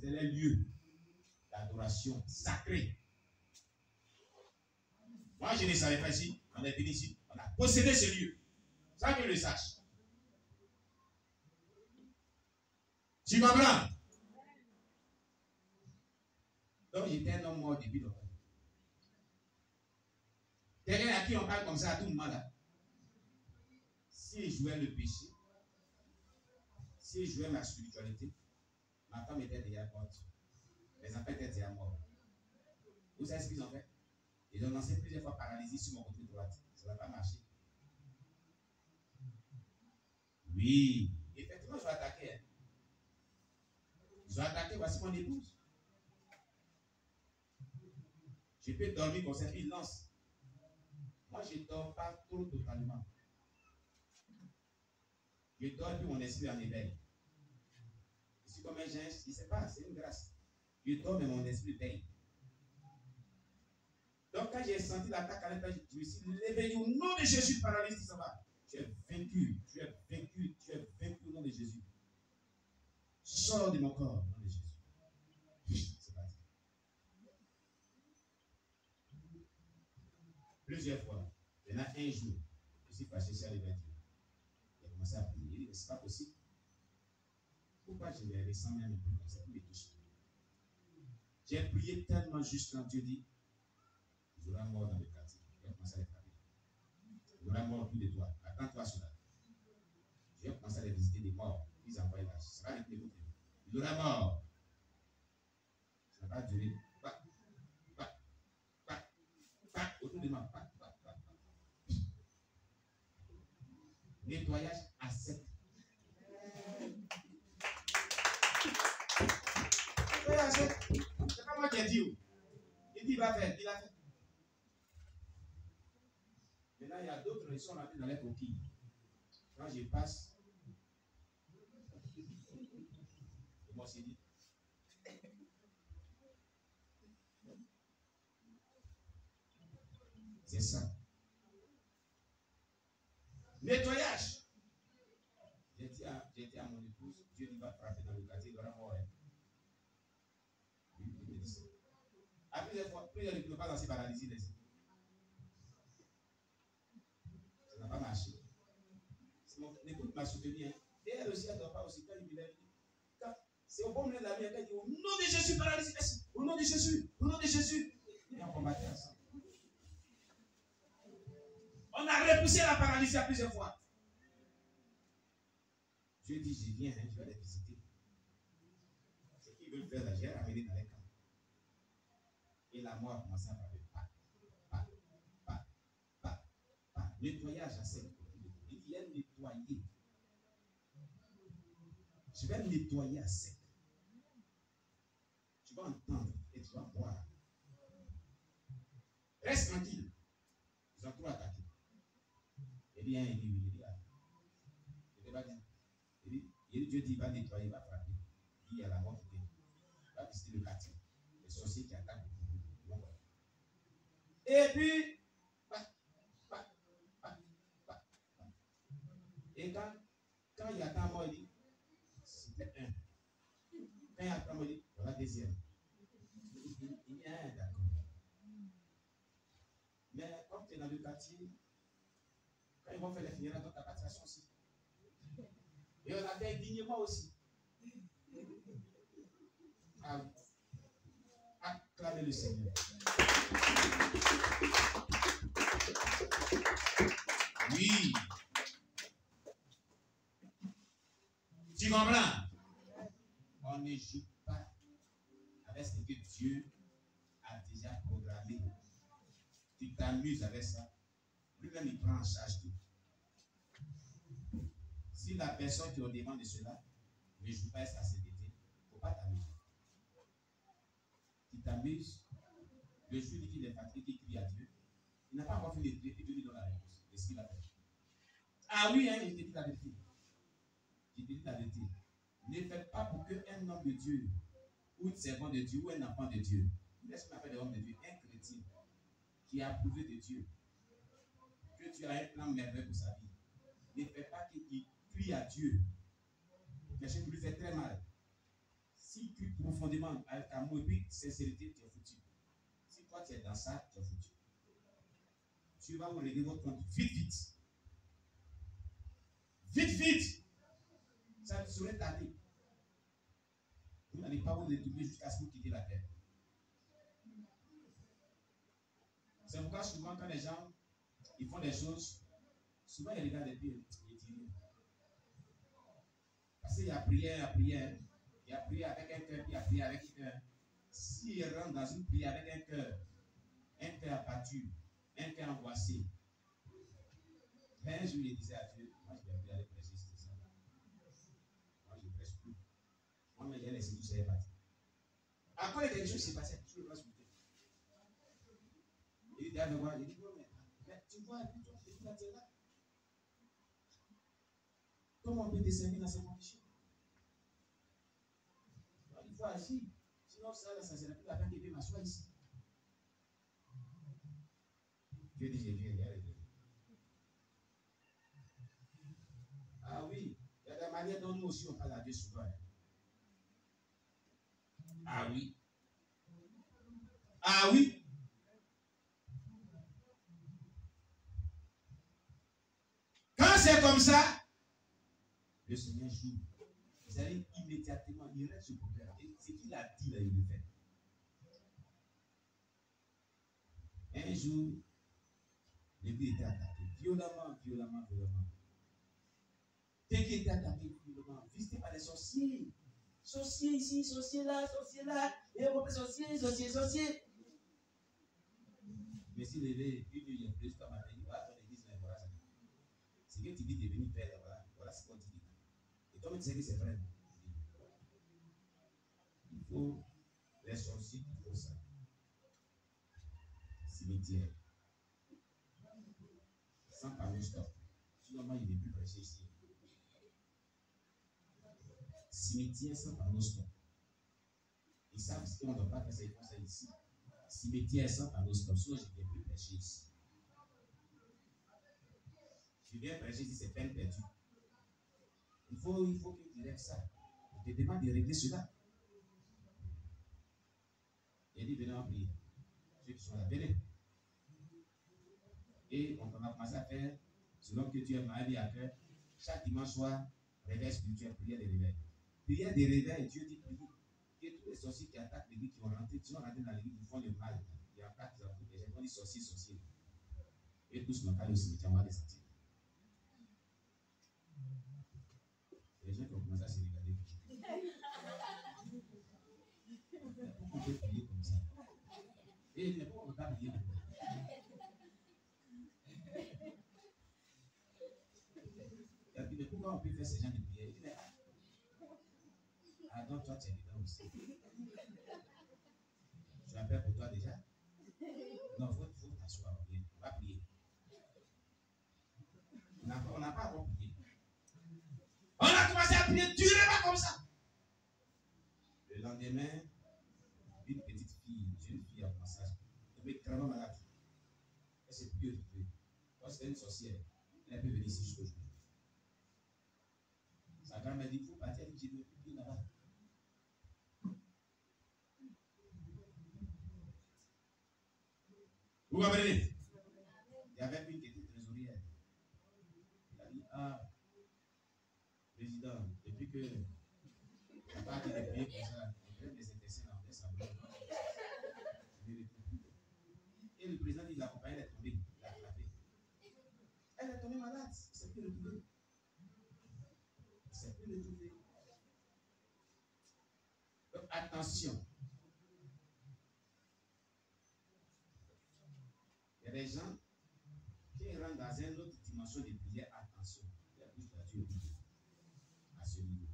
c'était les lieux d'adoration sacrés. Moi, je ne savais pas ici. On est venu ici. On a possédé ce lieu. Ça que je le sache. Tu comprends? Donc, j'étais un homme mort depuis longtemps. Quelqu'un à qui on parle comme ça à tout moment là. S'il jouait le péché, s'il jouait ma spiritualité, ma femme était déjà morte. Mes enfants étaient déjà morts. Vous savez ce qu'ils ont fait? Ils ont lancé plusieurs fois paralysé sur mon côté droit. Ça n'a pas marché. Oui, effectivement, je vais attaquer. Hein. Je vais attaquer, voici mon épouse. Je peux dormir comme ça, il lance. Moi, je ne dors pas trop totalement. Je dors puis mon esprit en éveil. Je suis comme un geste, je ne sais pas, c'est une grâce. Je dors, mais mon esprit veille. Donc, quand j'ai senti l'attaque à l'intérieur, je me suis levé au nom de Jésus, paralysie, ça va. Tu es vaincu, tu es vaincu, tu es vaincu au nom de Jésus. Sors de mon corps au nom de Jésus. C'est parti. Plusieurs fois. Il y en a un jour, je suis fâché sur les 21. Il a commencé à prier. Il dit, c'est pas possible. Pourquoi je les ressens même un peu comme ça? Il me touche. J'ai prié tellement juste quand Dieu dit, il y aura mort dans le quartier. Il a commencé à les frapper. Il y aura mort plus de toi. Attends-toi cela. J'ai commencé à les visiter des morts. Ils envoient là. Ce sera avec les autres. Il y aura mort. Ça va durer. Autour de moi. Nettoyage à sec. Nettoyage à sec. C'est pas moi qui ai dit. Il dit il va faire. Il a fait. Maintenant, il y a d'autres qui sont rentrés dans les coquilles. Quand je passe, moi aussi dit. C'est ça. Nettoyage. J'ai dit à mon épouse, Dieu va frapper dans le quartier, il aura mort. Oui, il me dit ça. À plusieurs fois, plusieurs ne peuvent pas lancer paralysie ici. Ça n'a pas marché. Mon épouse m'a soutenu. Hein. Et elle aussi, elle ne doit pas aussi. Quand il me lève, c'est au bon moment de la vie, elle dit, au nom de Jésus, paralysie, au nom de Jésus, au nom de Jésus. Et on combattait ensemble. On a repoussé la paralysie à plusieurs fois. Dieu dit, je viens, hein, je vais les visiter. Ce qu'ils veulent faire là, j'ai ramené dans les camps. Et la mort a commencé à frapper. Nettoyage à sec. Il dit, elle nettoyer. Je vais nettoyer à sec. Tu vas entendre et tu vas boire. Reste tranquille. Ils ont trop attaqué. Il dit, il dit, Dieu dit, il va nettoyer, il va frapper. Il y a la mort qui vient. Il va visiter le quartier. Les sorciers qui attaquent beaucoup. Et puis, et quand il y a ta mort, il dit, c'était un. Quand il y a ta mort, il dit, voilà deuxième. Il y a un, d'accord. Mais comme tu es dans le quartier, quand ils vont faire les funérailles, donc ta participation aussi. Et on a fait dignement aussi. Ah oui. Acclamez le Seigneur. Oui. Tu comprends? On ne joue pas avec ce que Dieu a déjà programmé. Tu t'amuses avec ça. Lui-même, il prend en charge tout. Si la personne qui te demande de cela ne joue pas sa CDT, il ne faut pas t'amuser. Tu t'amuses, le jour dit qu'il est fatigué, qu'il crie à Dieu, il n'a pas encore fini de prier, Dieu lui donne la réponse de ce qu'il a fait. Ah oui, hein, je te dis la vérité. Je te dis la vérité. Ne faites pas pour qu'un homme de Dieu, ou un servant de Dieu, ou un enfant de Dieu, laisse-moi faire des hommes de Dieu, un chrétien qui est approuvé de Dieu, que Dieu a un plan merveilleux pour sa vie. Ne faites pas qu'il crie à Dieu. Quelque chose qui lui fait très mal. Si tu profondément, avec amour et puis sincérité, tu es foutu. Si toi tu es dans ça, tu es foutu. Tu vas vous régler votre compte vite, vite. Vite, vite. Ça ne saurait tarder. Vous n'allez pas vous détourner jusqu'à ce que vous quittez la terre. C'est pourquoi souvent quand les gens ils font des choses, souvent ils regardent et puis ils disent rien. Parce qu'il y a prière, il y a prière avec un cœur, puis il y a prière avec un cœur. S'il rentre dans une prière avec un cœur abattu, un cœur angoissé, mais un jour il disait à Dieu, moi je vais prier avec prêcher, c'est ça. Moi je ne prêche plus. Moi mais j'ai laissé tout ça parti. Après quelque chose s'est passé, je le vois sur le terrain. Il dit à moi, il dit, mais tu vois, puis toi, tu es là. Comment on peut te servir dans ces conditions? Il faut agir. Sinon, ça ne sert plus la peine de m'asseoir ici. Dieu dit, j'ai vu, il y a les deux. Ah oui, il y a des manières dont nous aussi on parle à Dieu souvent. Ah oui. Ah oui. Quand c'est comme ça, le Seigneur joue. Vous allez immédiatement, il reste sur le problème. Et ce qu'il a dit là, il le fait. Un jour, l'église était attaquée violemment. Dès qu'il était attaqué violemment, visité par les sorciers. Sorcier ici, sorcier là, et on peut sorcier. Mais s'il levé, une nuit, il y a plus comme matin, il va dans l'église, voilà ça. C'est que tu dis de venir père, voilà ce qu'on dit. Et toi, tu sais que c'est vrai. Il faut les sorciers, il faut ça. Cimetière. Sans panneau stop. Sinon, moi, il ne veut plus prêcher ici. Cimetière sans panneau stop. Ils savent qu'on ne doit pas faire ça, ils font ça ici. Cimetière sans panneau stop. Sinon, je ne viens plus prêcher ici. Je viens prêcher ici, c'est peine perdue. Il faut que tu règles ça. Je te demande de régler cela. Il dit, venez en prier. Ceux qui sont là, venez. Et on va commencer à faire, selon que tu es marié à cœur, chaque dimanche soir, réveil spirituel, prière des réveils. Prière des réveils, Dieu dit prier. Et tous les sorciers qui attaquent l'église, qui sont rentrés dans l'église, ils font le mal. Il y a pas qui ont fait, on dit sorcier. Et tous n'ont pas le cimetière, on va les sentir. Les gens qui ont commencé à se regarder. Pourquoi on peut prier comme ça? Et il n'est pas on ne peut pas prier comme ça. Mais pourquoi on peut faire ce genre de prière? Il dit, ah donc toi tu es dedans aussi. Tu as peur pour toi déjà? Non, il faut t'asseoir bien. On va prier. On n'a pas encore prié. On a commencé à prier durement comme ça. Le lendemain, une petite fille, jeune fille a commencé à tomber extrêmement malade. Elle s'est plus retrouvée. Parce qu'elle est une sorcière. Elle peut venir ici jusqu'au jour. Sa grand-mère dit, il faut partir, elle dit, je ne veux plus là-bas. Vous comprenez? Il y avait une qui était trésorière. Il a dit, ah, président, depuis que on n'a pas été payé comme ça, on fait des intestins en laisse à blanc. Et le président dit, la compagnie est tombée, il a frappé. Elle est tombée malade, il ne s'est plus retrouvé. Donc attention. Il y a des gens qui rentrent dans une autre dimension de prière, attention. Il y a plus de Dieu à ce niveau.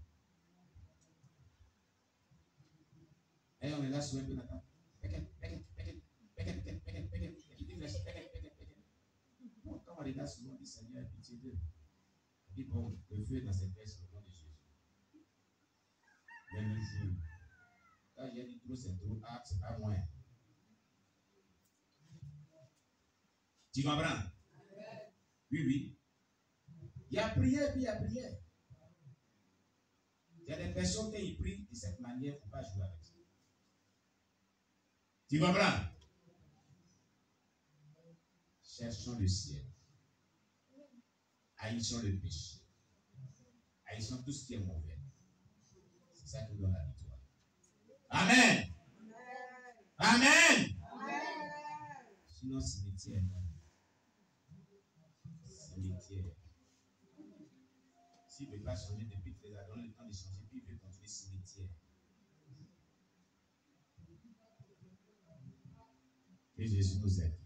Et on est là sur un peu d'attente. Bon, quand on regarde souvent, on dit Seigneur, pitié d'eux. On dit bon, le feu est dans cette pièce au nom de Jésus. Mais le jour, quand j'ai dit trop, c'est trop, ah, c'est pas moins. Tu comprends? Oui. Il y a prière, puis il y a prière. Il y a des personnes qui prient de cette manière, il ne faut pas jouer avec ça. Tu comprends? Cherchons le ciel. Haïssons le péché. Haïssons tout ce qui est mauvais. C'est ça qui nous donne la victoire. Amen. Amen. Sinon, cimetière. Cimetière. S'il ne veut pas changer depuis 13 ans, donne le temps de changer, puis il veut continuer cimetière. Que Jésus nous aide.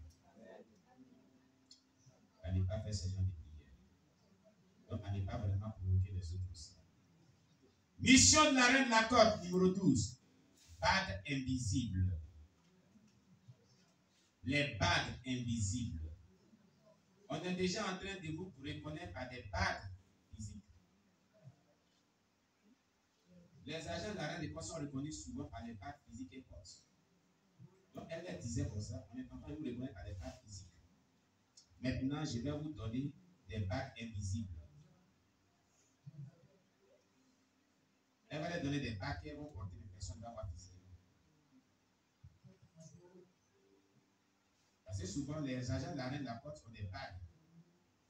À ne pas faire ce genre de prière. Donc, à ne pas vraiment provoquer les autres aussi. Mission de la reine de la côte, numéro 12. Bagues invisibles. Les bagues invisibles. On est déjà en train de vous reconnaître par des bagues physiques. Les agents de la reine de côte sont reconnus souvent par les bagues physiques et portes. Donc, elle leur disait comme ça, on est en train de vous reconnaître par des bagues physiques. Maintenant, je vais vous donner des bagues invisibles. Elle va leur donner des bagues qui vont porter les personnes dans la physique. Parce que souvent, les agents de la reine de la côte ont des bagues.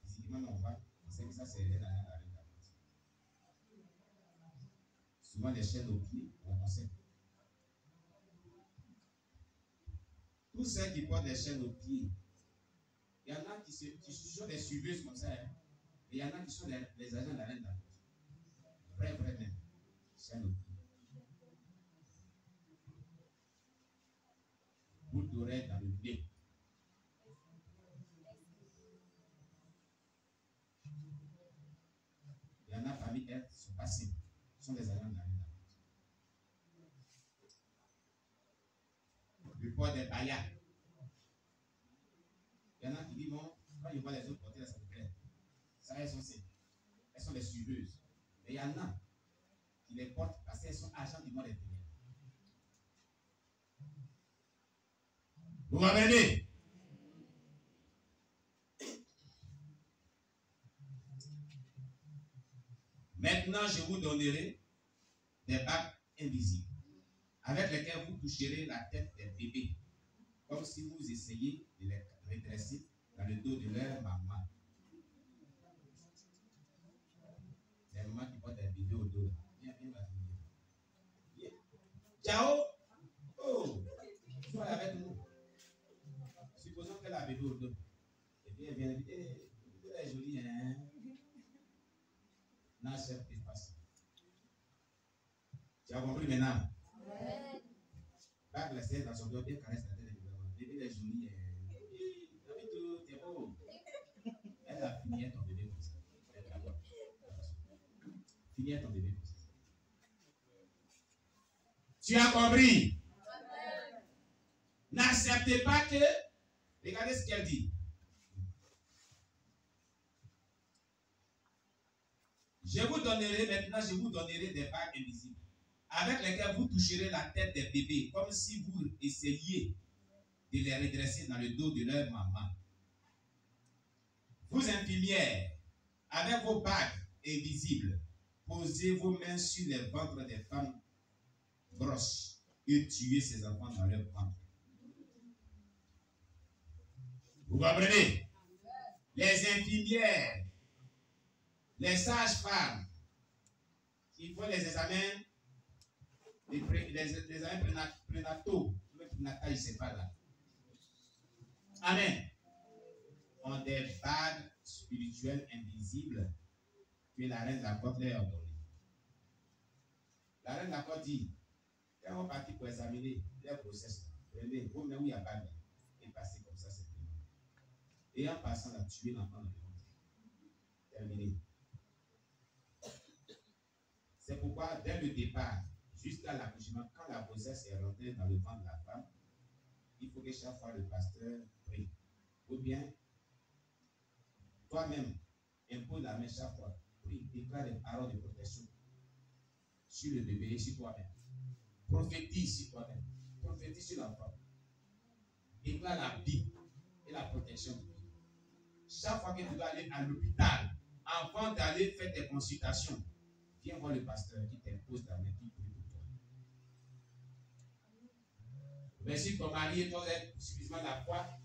Physiquement, on va penser que ça, c'est la reine de la côte. Souvent, les chaînes aux pieds, on sait. Tous ceux qui portent des chaînes aux pieds, il y en a qui sont des suiveuses comme ça, hein? Et il y en a qui sont les agents de la reine de la côte. Vrai même. Chaîne aux pieds. Boucle d'oreille dans le nez. Il y en a parmi elles qui sont passées. Ce sont des agents de la reine de la côte. Le port des bayas. Il y en a qui disent, bon, quand je vois les autres porter, ça me plaît. Ça, elles sont des suiveuses. Mais il y en a qui les portent parce qu'elles sont agents du monde intérieur. Vous m'avez. Maintenant, je vous donnerai des bagues invisibles avec lesquelles vous toucherez la tête des bébés, comme si vous essayez de les redresser dans le dos de leur maman. Les mamans qui portent des bébés au dos. Viens, viens. Ciao. Oh, sois avec nous. Supposons qu'elle a un bébé au dos. Et puis elle vient dire, elle est jolie, hein? N'acceptez pas ça. Tu as compris maintenant? Bague la serre dans son dos, bien caresse la tête de bébé. Bébé est joli, t'es beau. Elle a fini ton bébé comme ça. Fini ton bébé comme ça. Tu as compris? N'acceptez pas que. Regardez ce qu'elle dit. Je vous donnerai des bagues invisibles avec lesquelles vous toucherez la tête des bébés comme si vous essayiez de les redresser dans le dos de leur maman. Vous infirmières, avec vos bagues invisibles, posez vos mains sur les ventres des femmes grosses et tuez ces enfants dans leur ventre. Vous comprenez? Les infirmières, les sages-femmes, qui font les examens, les examens prénataux, le prénatal, je ne sais pas là. Amen. Ont des bagues spirituelles invisibles que la reine de la côte leur a données. La reine de la côte dit, quand on va partir pour examiner leur grossesse, prenez vos mains où il y a bague et passez comme ça simplement. Et en passant là, tuer l'enfant dans le ventre. Terminé. C'est pourquoi, dès le départ, jusqu'à l'accouchement, quand la grossesse est rentrée dans le ventre de la femme, il faut que chaque fois le pasteur prie. Ou bien, toi-même, impose la main chaque fois. Prie, déclare des paroles de protection sur le bébé et sur toi-même. Prophétise sur toi-même. Prophétise sur l'enfant. Déclare la vie et la protection de vie. Chaque fois que tu dois aller à l'hôpital, avant d'aller faire tes consultations, Viens voir le pasteur qui t'impose la main, qui prie pour toi. Mais si ton mari et toi êtes suffisamment la foi,